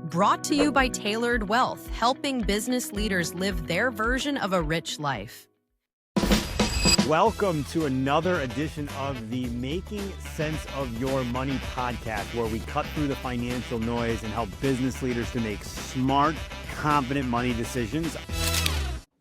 Brought to you by Tailored Wealth, helping business leaders live their version of a rich life. Welcome to another edition of the Making Sense of Your Money podcast, where we cut through the financial noise and help business leaders to make smart, confident money decisions.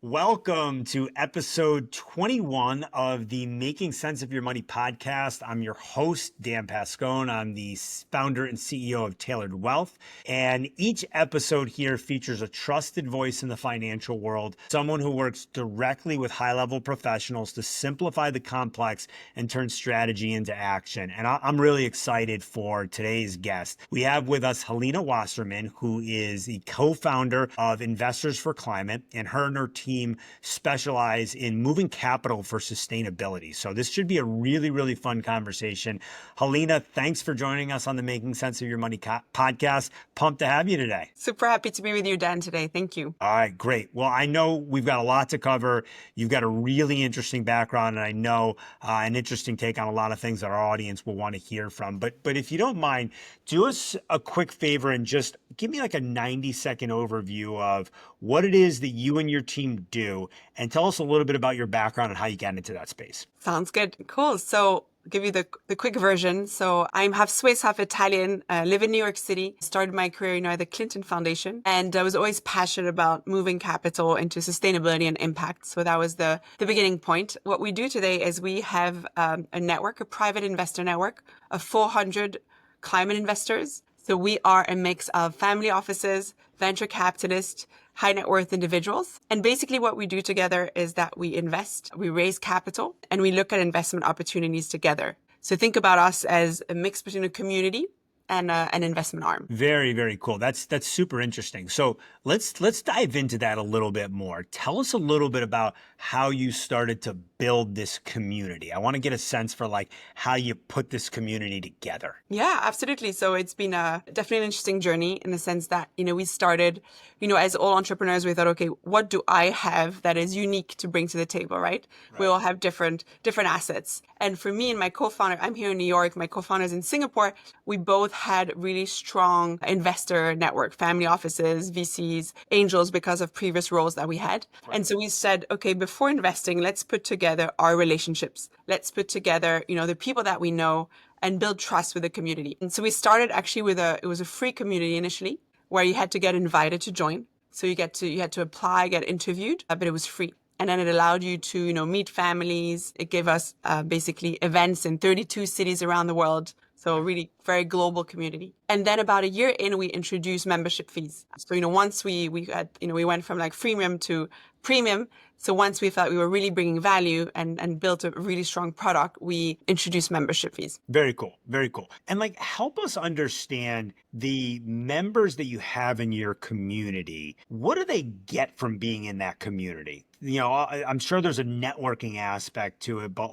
Welcome to episode 21 of the Making Sense of Your Money podcast. I'm your host, Dan Pascone. I'm the founder and CEO of Tailored Wealth. And each episode here features a trusted voice in the financial world, someone who works directly with high-level professionals to simplify the complex and turn strategy into action. And I'm really excited for today's guest. We have with us Helena Wasserman, who is the co-founder of Investors for Climate, and her team specialize in moving capital for sustainability. So this should be a really, really fun conversation. Helena, thanks for joining us on the Making Sense of Your Money podcast. Pumped to have you today. Super happy to be with you, Dan, today. Thank you. All right, great. Well, I know we've got a lot to cover. You've got a really interesting background, and I know an interesting take on a lot of things that our audience will want to hear from. But if you don't mind, do us a quick favor and just give me like a 90-second overview of what it is that you and your team do, and tell us a little bit about your background and how you got into that space. Sounds good. Cool. So I'll give you the quick version. So I'm half Swiss, half Italian, live in New York City, started my career, at the Clinton Foundation. And I was always passionate about moving capital into sustainability and impact. So that was the beginning point. What we do today is we have a network, a private investor network of 400 climate investors. So we are a mix of family offices, venture capitalists, high net worth individuals. And basically what we do together is that we invest, we raise capital, and we look at investment opportunities together. So think about us as a mix between a community and an investment arm. Very, very cool. That's super interesting. So let's dive into that a little bit more. Tell us a little bit about how you started to build this community. I want to get a sense for like how you put this community together. Yeah, absolutely. So it's been definitely an interesting journey in the sense that, we started, as all entrepreneurs, we thought, okay, what do I have that is unique to bring to the table, right? We all have different assets. And for me and my co-founder, I'm here in New York, my co-founder's in Singapore, we both had really strong investor network, family offices, VCs, angels, because of previous roles that we had. Right. And so we said, okay, before investing, let's put together our relationships. Let's put together, the people that we know and build trust with the community. And so we started actually it was a free community initially where you had to get invited to join. So you had to apply, get interviewed, but it was free. And then it allowed you to, meet families. It gave us basically events in 32 cities around the world. So really very global community. And then about a year in, we introduced membership fees. So, once we had, we went from like freemium to premium. So once we felt we were really bringing value and built a really strong product, we introduced membership fees. Very cool. Very cool. And help us understand the members that you have in your community. What do they get from being in that community? I'm sure there's a networking aspect to it, but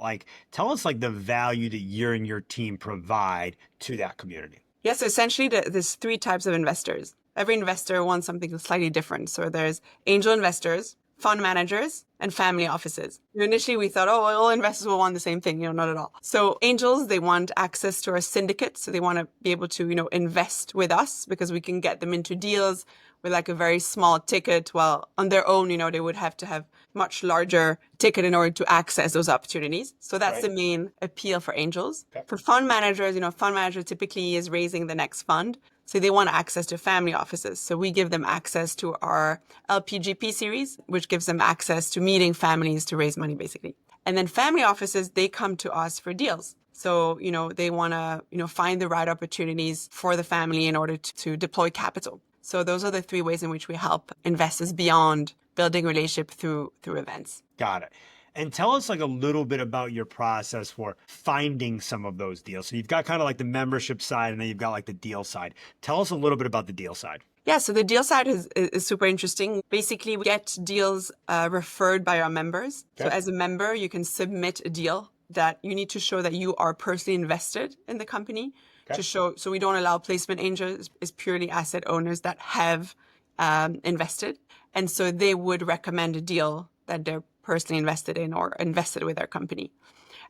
tell us the value that you and your team provide to that community. Yes, so essentially there's three types of investors. Every investor wants something slightly different. So there's angel investors, fund managers, and family offices. Initially, we thought, all investors will want the same thing. Not at all. So angels, they want access to our syndicate. So they want to be able to, invest with us because we can get them into deals with a very small ticket. While on their own, they would have to have much larger ticket in order to access those opportunities. So that's the main appeal for angels. Okay. For fund managers, fund manager typically is raising the next fund. So they want access to family offices. So we give them access to our LPGP series, which gives them access to meeting families to raise money, basically. And then family offices, they come to us for deals. So, they want to, find the right opportunities for the family in order to deploy capital. So those are the three ways in which we help investors beyond building relationship through events. Got it. And tell us a little bit about your process for finding some of those deals. So you've got kind of the membership side, and then you've got the deal side. Tell us a little bit about the deal side. Yeah, so the deal side is super interesting. Basically, we get deals referred by our members. Okay. So as a member, you can submit a deal that you need to show that you are personally invested in the company. Okay. To show, so we don't allow placement angels. It's purely asset owners that have invested. And so they would recommend a deal that they're personally invested in or invested with our company.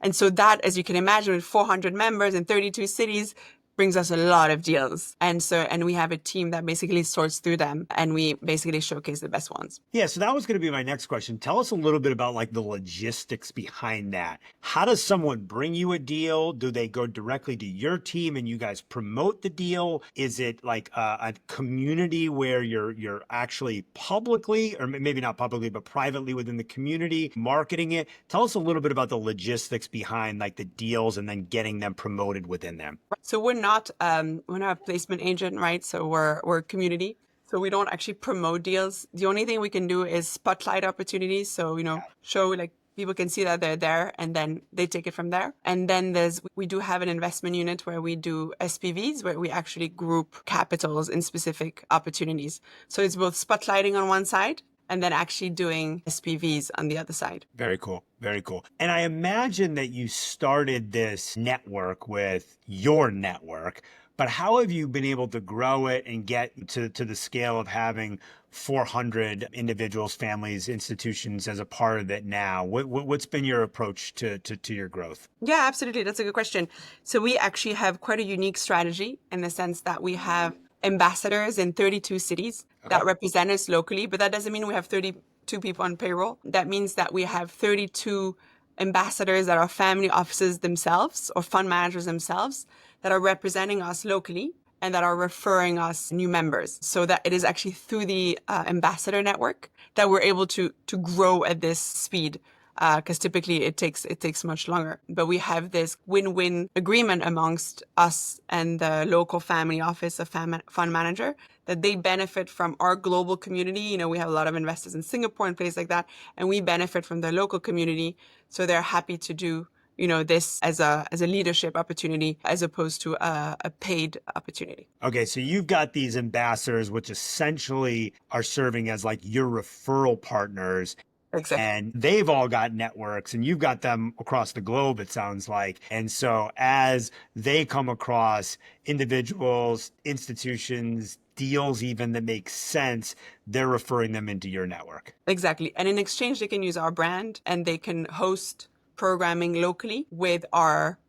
And so that, as you can imagine, with 400 members in 32 cities, brings us a lot of deals. And we have a team that basically sorts through them, and we basically showcase the best ones. Yeah, so that was going to be my next question. Tell us a little bit about like the logistics behind that. How does someone bring you a deal? Do they go directly to your team and you guys promote the deal? Is it like a community where you're actually publicly, or maybe not publicly, but privately within the community marketing it? Tell us a little bit about the logistics behind like the deals and then getting them promoted within them. So we're not a placement agent, right? So we're a community. So we don't actually promote deals. The only thing we can do is spotlight opportunities. So, show like people can see that they're there, and then they take it from there. And then we do have an investment unit where we do SPVs, where we actually group capitals in specific opportunities. So it's both spotlighting on one side and then actually doing SPVs on the other side. Very cool. Very cool. And I imagine that you started this network with your network, but how have you been able to grow it and get to the scale of having 400 individuals, families, institutions as a part of it now? What's been your approach to your growth? Yeah, absolutely. That's a good question. So we actually have quite a unique strategy in the sense that we have ambassadors in 32 cities that represent us locally, but that doesn't mean we have 32 people on payroll. That means that we have 32 ambassadors that are family offices themselves or fund managers themselves that are representing us locally and that are referring us new members. So that it is actually through the ambassador network that we're able to grow at this speed. Because typically it takes much longer. But we have this win-win agreement amongst us and the local family office of fund manager that they benefit from our global community. We have a lot of investors in Singapore and places like that, and we benefit from the local community. So they're happy to do this as a leadership opportunity as opposed to a paid opportunity. Okay, so you've got these ambassadors, which essentially are serving as like your referral partners. Exactly. And they've all got networks and you've got them across the globe, it sounds like. And so as they come across individuals, institutions, deals even that make sense, they're referring them into your network. Exactly. And in exchange, they can use our brand and they can host programming locally with our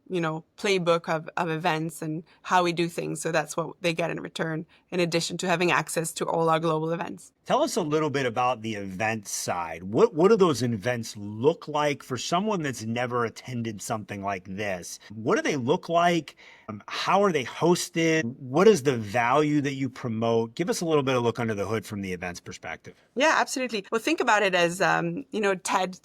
playbook of events and how we do things. So that's what they get in return, in addition to having access to all our global events. Tell us a little bit about the event side. What do those events look like for someone that's never attended something like this? What do they look like? How are they hosted? What is the value that you promote? Give us a little bit of look under the hood from the events perspective. Yeah, absolutely. Well, think about it as,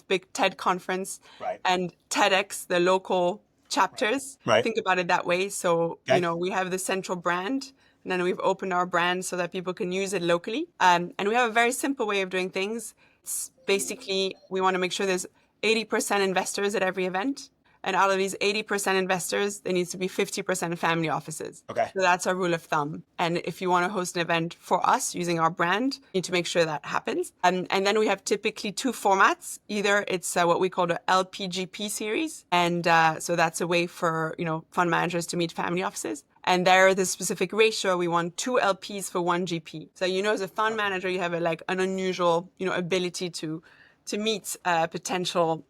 big TED conference, right, and TEDx, the local chapters. Right. Think about it that way. So, we have the central brand, and then we've opened our brand so that people can use it locally. And we have a very simple way of doing things. It's basically, we want to make sure there's 80% investors at every event. And out of these 80% investors, there needs to be 50% family offices. Okay. So that's our rule of thumb. And if you want to host an event for us using our brand, you need to make sure that happens. And then we have typically two formats. Either it's what we call the LPGP series. And so that's a way for, fund managers to meet family offices. And there, the specific ratio, we want 2 LPs for 1 GP. So, as a fund manager, you have an unusual, ability to meet potential,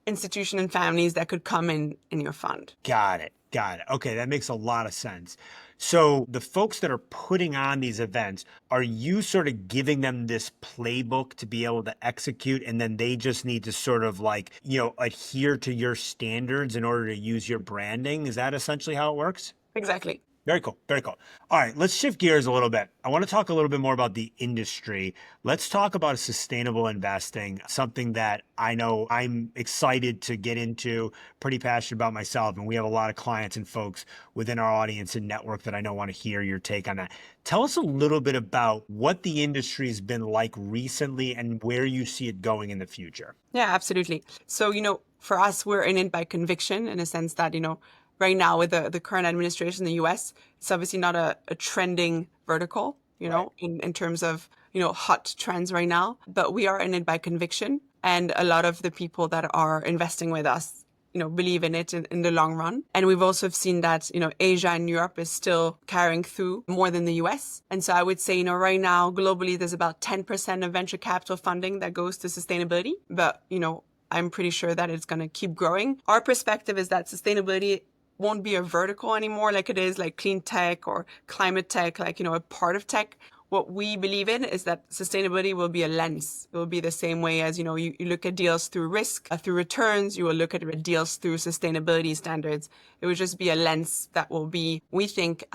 institution and families that could come in your fund. Got it. Okay, that makes a lot of sense. So the folks that are putting on these events, are you sort of giving them this playbook to be able to execute, and then they just need to sort of adhere to your standards in order to use your branding? Is that essentially how it works? Exactly. Very cool. All right, let's shift gears a little bit. I want to talk a little bit more about the industry. Let's talk about sustainable investing, something that I know I'm excited to get into, pretty passionate about myself. And we have a lot of clients and folks within our audience and network that I know want to hear your take on that. Tell us a little bit about what the industry has been like recently and where you see it going in the future. Yeah, absolutely. So, for us, we're in it by conviction, in a sense that, right now with the current administration in the US, it's obviously not a trending vertical, in terms of, hot trends right now, but we are in it by conviction. And a lot of the people that are investing with us, believe in it in the long run. And we've also seen that, Asia and Europe is still carrying through more than the US. And so I would say, right now, globally, there's about 10% of venture capital funding that goes to sustainability. But, I'm pretty sure that it's going to keep growing. Our perspective is that sustainability won't be a vertical anymore like it is like clean tech or climate tech, like, a part of tech. What we believe in is that sustainability will be a lens. It will be the same way as, you look at deals through risk, through returns, you will look at deals through sustainability standards. It would just be a lens that will be, we think,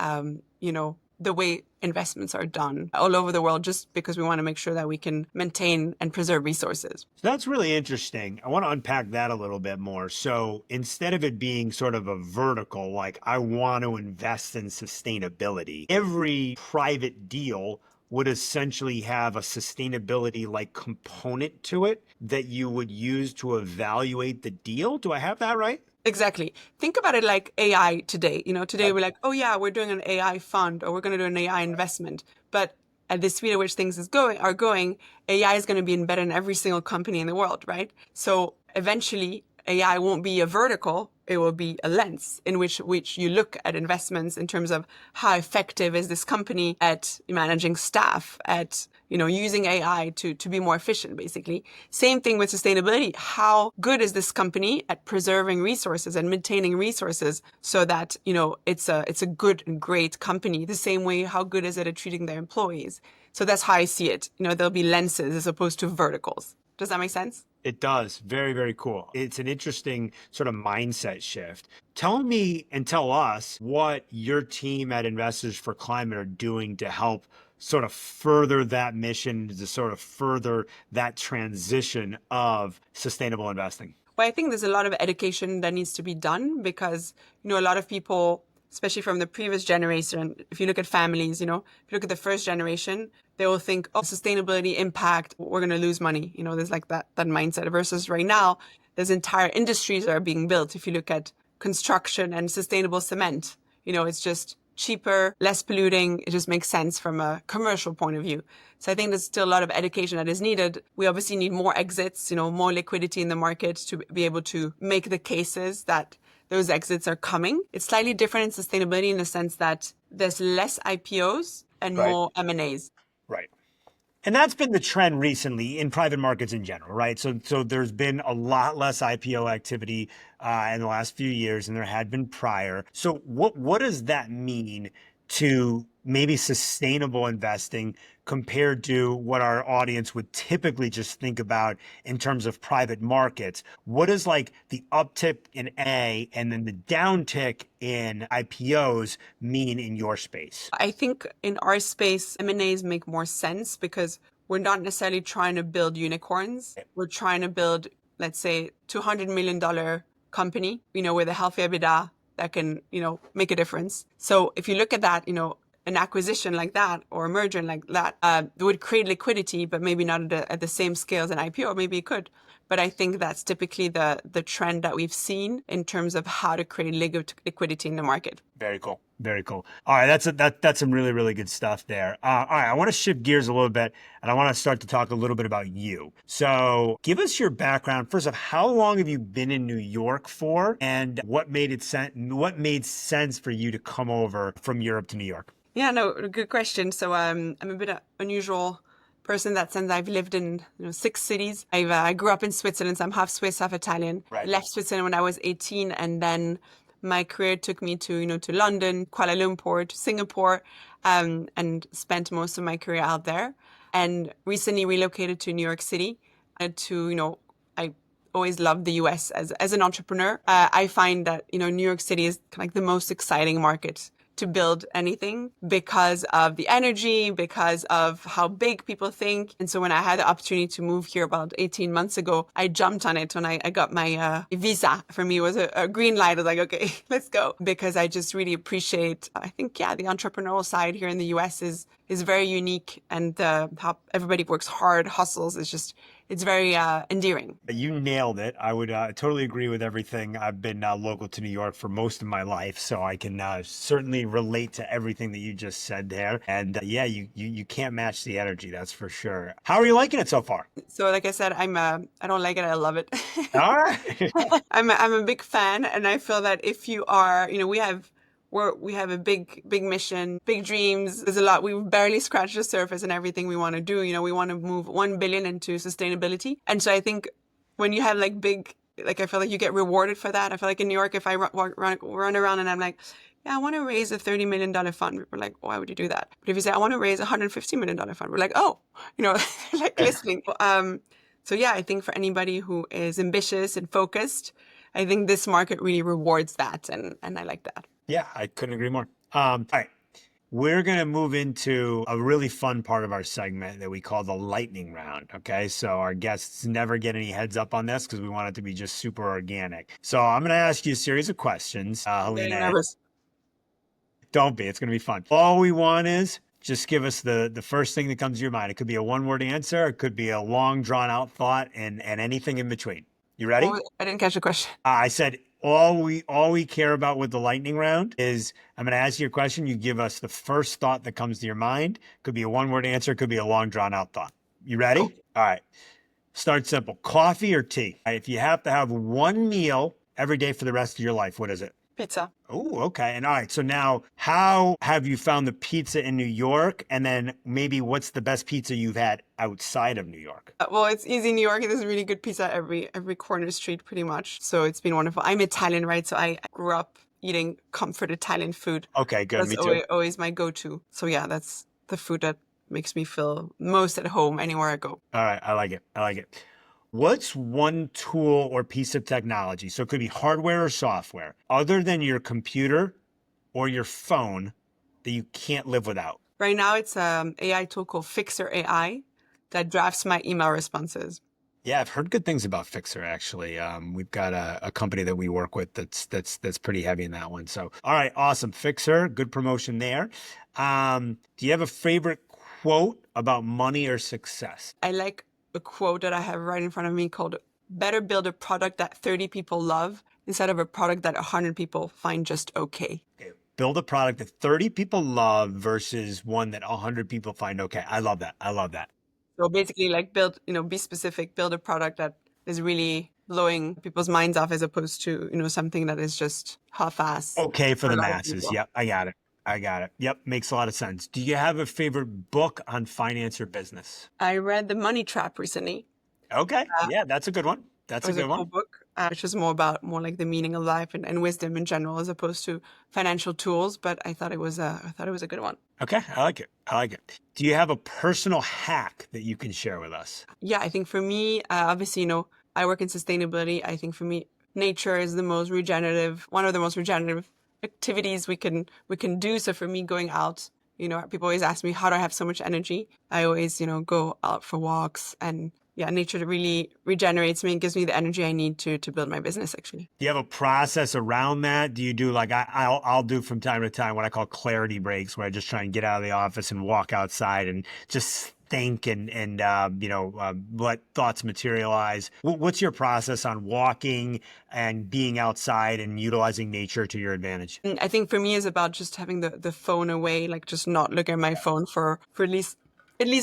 the way investments are done all over the world, just because we want to make sure that we can maintain and preserve resources. So that's really interesting. I want to unpack that a little bit more. So instead of it being sort of a vertical, like I want to invest in sustainability, every private deal would essentially have a sustainability like component to it that you would use to evaluate the deal. Do I have that right? Exactly. Think about it like AI today. Today we're like, oh yeah, we're doing an AI fund or we're going to do an AI investment. But at the speed at which things are going, AI is going to be embedded in every single company in the world, right? So eventually AI won't be a vertical, it will be a lens in which you look at investments in terms of how effective is this company at managing staff, at using AI to be more efficient, basically. Same thing with sustainability. How good is this company at preserving resources and maintaining resources so that, it's a good and great company. The same way, how good is it at treating their employees? So that's how I see it. There'll be lenses as opposed to verticals. Does that make sense? It does. Very, very cool. It's an interesting sort of mindset shift. Tell me and tell us what your team at Investors for Climate are doing to help sort of further that mission, to sort of further that transition of sustainable investing. Well, I think there's a lot of education that needs to be done because, a lot of people, especially from the previous generation, if you look at families, if you look at the first generation, they will think, oh, sustainability impact, we're going to lose money. There's like that mindset versus right now, there's entire industries that are being built. If you look at construction and sustainable cement, it's just cheaper, less polluting. It just makes sense from a commercial point of view. So I think there's still a lot of education that is needed. We obviously need more exits, more liquidity in the market to be able to make the cases that those exits are coming. It's slightly different in sustainability in the sense that there's less IPOs and more M&As. Right. And that's been the trend recently in private markets in general, right? So there's been a lot less IPO activity in the last few years than there had been prior. So what does that mean to maybe sustainable investing compared to what our audience would typically just think about in terms of private markets? What is like the uptick in A and then the downtick in IPOs mean in your space? I think in our space, M&As make more sense because we're not necessarily trying to build unicorns. We're trying to build, let's say, $200 million company, with a healthy EBITDA that can, make a difference. So if you look at that, an acquisition like that or a merger like that would create liquidity, but maybe not at the same scale as an IPO, or maybe it could. But I think that's typically the trend that we've seen in terms of how to create liquidity in the market. Very cool. Very cool. All right, that's some really, really good stuff there. All right, I want to shift gears a little bit, and I want to start to talk a little bit about you. So give us your background. First off, how long have you been in New York for, and what made sense for you to come over from Europe to New York? Yeah, no, good question. So I'm a bit unusual person in that sense. I've lived in 6 cities. I grew up in Switzerland, so I'm half Swiss, half Italian. Right. Left Switzerland when I was 18, and then my career took me to to London, Kuala Lumpur, to Singapore, and spent most of my career out there. And recently relocated to New York City. I always loved the US as an entrepreneur. I find that New York City is kind of like the most exciting market to build anything because of the energy, because of how big people think. And so when I had the opportunity to move here about 18 months ago, I jumped on it when I got my visa. For me, it was a green light. I was like, okay, let's go. Because I just really appreciate, I think, the entrepreneurial side here in the US is very unique, and how everybody works hard, hustles. It's very endearing. You nailed it. I would totally agree with everything. I've been local to New York for most of my life, so I can certainly relate to everything that you just said there. And yeah, you can't match the energy, that's for sure. How are you liking it so far? So like I said, I don't like it, I love it. All right. I'm a big fan, and I feel that if you are, we have a big mission, big dreams. There's a lot. We've barely scratched the surface in everything we want to do. We want to move 1 billion into sustainability. And so I think when you have like big like I feel like you get rewarded for that. I feel like in New York, if I run around and I'm like, yeah, I want to raise a $30 million fund. We're like, why would you do that? But if you say, I want to raise a $150 million fund, we're like, oh, like listening. So yeah, I think for anybody who is ambitious and focused, I think this market really rewards that. And I like that. Yeah, I couldn't agree more. All right. We're going to move into a really fun part of our segment that we call the lightning round. Okay. So our guests never get any heads up on this because we want it to be just super organic. So I'm going to ask you a series of questions. I'm getting Helena, nervous. don't be. It's going to be fun. All we want is just give us the first thing that comes to your mind. It could be a one-word answer. It could be a long, drawn-out thought and anything in between. You ready? Oh, I didn't catch the question. I said all we care about with the lightning round is I'm going to ask you a question. You give us the first thought that comes to your mind. Could be a one-word answer. Could be a long, drawn-out thought. You ready? Oh. All right. Start simple. Coffee or tea? If you have to have one meal every day for the rest of your life, what is it? Pizza. Oh, okay. And all right. So now, how have you found the pizza in New York? And then maybe what's the best pizza you've had outside of New York? Well, it's easy. New York, there's really good pizza every corner street, pretty much. So it's been wonderful. I'm Italian, right? So I grew up eating comfort Italian food. Okay, good. That's Me too. always my go-to. So yeah, that's the food that makes me feel most at home anywhere I go. All right. I like it. I like it. What's one tool or piece of technology, so it could be hardware or software, other than your computer or your phone that you can't live without? Right now, it's an AI tool called Fixer AI that drafts my email responses. Yeah, I've heard good things about Fixer, actually. We've got a company that we work with that's pretty heavy in that one. So, all right, awesome. Fixer, good promotion there. Do you have a favorite quote about money or success? I like a quote that I have right in front of me called, better build a product that 30 people love instead of a product that 100 people find just okay. Build a product that 30 people love versus one that 100 people find okay. I love that. I love that. So basically like build, be specific, build a product that is really blowing people's minds off as opposed to, something that is just half-ass. Okay for the masses. Yep, I got it. I got it. Yep, makes a lot of sense. Do you have a favorite book on finance or business? I read The Money Trap recently. Okay, yeah, that's a good one. That's a good one. Cool book, which is more like the meaning of life and wisdom in general, as opposed to financial tools. But I thought it was a good one. Okay, I like it. I like it. Do you have a personal hack that you can share with us? Yeah, I think for me, obviously, I work in sustainability. I think for me, nature is one of the most regenerative activities we can do. So for me, going out, people always ask me, how do I have so much energy? I always, go out for walks, and yeah, nature really regenerates me and gives me the energy I need to build my business, actually. Do you have a process around that? Do you do like I'll do from time to time what I call clarity breaks, where I just try and get out of the office and walk outside and just think and let thoughts materialize. What's your process on walking and being outside and utilizing nature to your advantage? I think for me, it's about just having the phone away, like just not looking at my phone for at least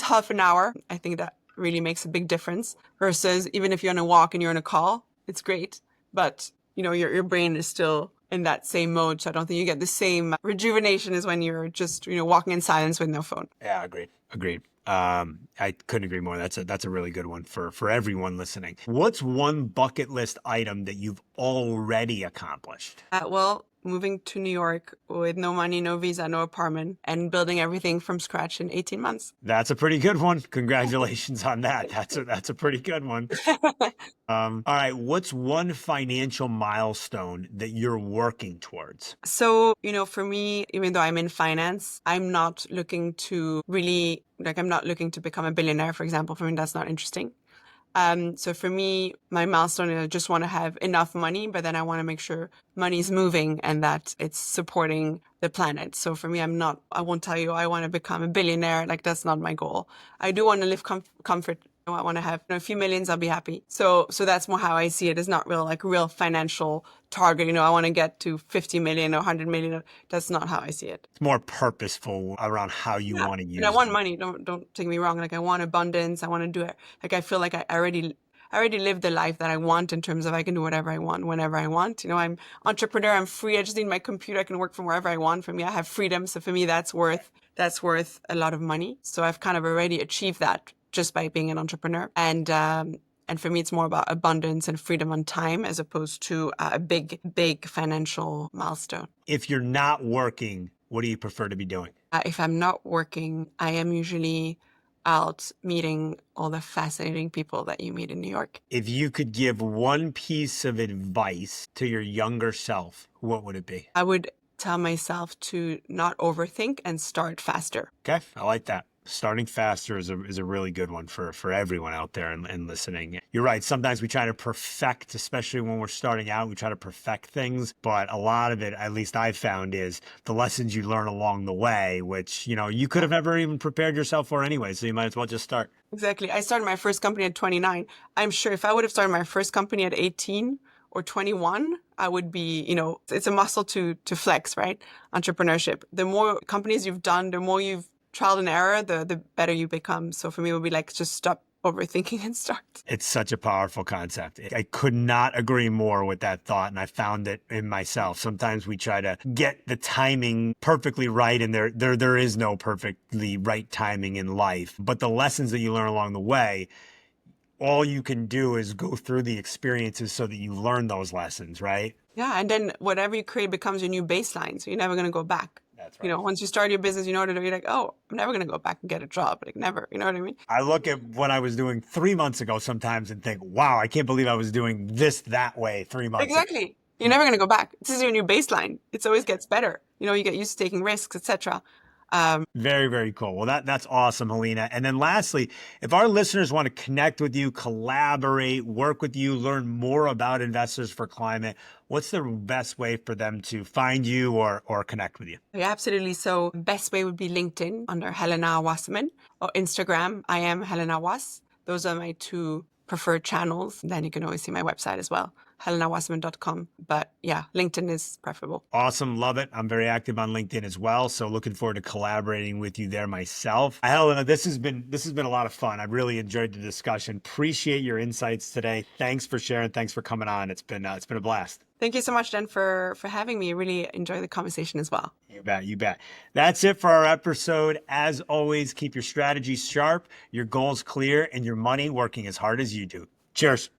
half an hour. I think that really makes a big difference, versus even if you're on a walk and you're on a call, it's great, but your brain is still in that same mode. So I don't think you get the same rejuvenation as when you're just walking in silence with no phone. Yeah, agreed. I couldn't agree more. That's a really good one for everyone listening. What's one bucket list item that you've already accomplished? Well, moving to New York with no money, no visa, no apartment, and building everything from scratch in 18 months. That's a pretty good one. Congratulations on that. That's a pretty good one. All right. What's one financial milestone that you're working towards? So, for me, even though I'm in finance, I'm not looking to I'm not looking to become a billionaire, for example. For me, that's not interesting. So for me, my milestone is I just want to have enough money, but then I want to make sure money is moving and that it's supporting the planet. So for me, I won't tell you I want to become a billionaire. Like, that's not my goal. I do want to live comfort. I want to have a few millions. I'll be happy. So that's more how I see it. It's not real financial target. I want to get to 50 million or 100 million. That's not how I see it. It's more purposeful around how you want to use it. And I want money. Don't take me wrong. Like, I want abundance. I want to do it. Like, I feel like I already lived the life that I want, in terms of I can do whatever I want, whenever I want. I'm entrepreneur. I'm free. I just need my computer. I can work from wherever I want. For me, I have freedom. So for me, that's worth a lot of money. So I've kind of already achieved that just by being an entrepreneur. And And for me, it's more about abundance and freedom on time as opposed to a big, big financial milestone. If you're not working, what do you prefer to be doing? If I'm not working, I am usually out meeting all the fascinating people that you meet in New York. If you could give one piece of advice to your younger self, what would it be? I would tell myself to not overthink and start faster. Okay, I like that. Starting faster is a really good one for everyone out there and listening. You're right. Sometimes we try to perfect, especially when we're starting out, we try to perfect things. But a lot of it, at least I've found, is the lessons you learn along the way, which, you could have never even prepared yourself for anyway. So you might as well just start. Exactly. I started my first company at 29. I'm sure if I would have started my first company at 18 or 21, I would be, it's a muscle to flex, right? Entrepreneurship. The more companies you've done, the more you've trial and error, the better you become. So for me, it would be like, just stop overthinking and start. It's such a powerful concept. I could not agree more with that thought. And I found it in myself. Sometimes we try to get the timing perfectly right. And there is no perfectly right timing in life. But the lessons that you learn along the way, all you can do is go through the experiences so that you learn those lessons, right? Yeah. And then whatever you create becomes your new baseline. So you're never going to go back. That's right. Once you start your business, you know what to do. You're like, oh, I'm never going to go back and get a job. Like, never. You know what I mean? I look at what I was doing 3 months ago sometimes and think, wow, I can't believe I was doing this that way 3 months ago. Exactly. You're never going to go back. This is your new baseline. It always gets better. You get used to taking risks, etc. Very, very cool. Well, that's awesome, Helena. And then lastly, if our listeners want to connect with you, collaborate, work with you, learn more about Investors for Climate, what's the best way for them to find you or connect with you? Yeah, absolutely. So best way would be LinkedIn under Helena Wasserman, or Instagram. I am Helena Was. Those are my two preferred channels. Then you can always see my website as well, helenawasserman.com. But yeah, LinkedIn is preferable. Awesome. Love it. I'm very active on LinkedIn as well. So looking forward to collaborating with you there myself. Helena, this has been a lot of fun. I really enjoyed the discussion. Appreciate your insights today. Thanks for sharing. Thanks for coming on. It's been a blast. Thank you so much, Dan, for having me. I really enjoy the conversation as well. You bet. You bet. That's it for our episode. As always, keep your strategies sharp, your goals clear, and your money working as hard as you do. Cheers.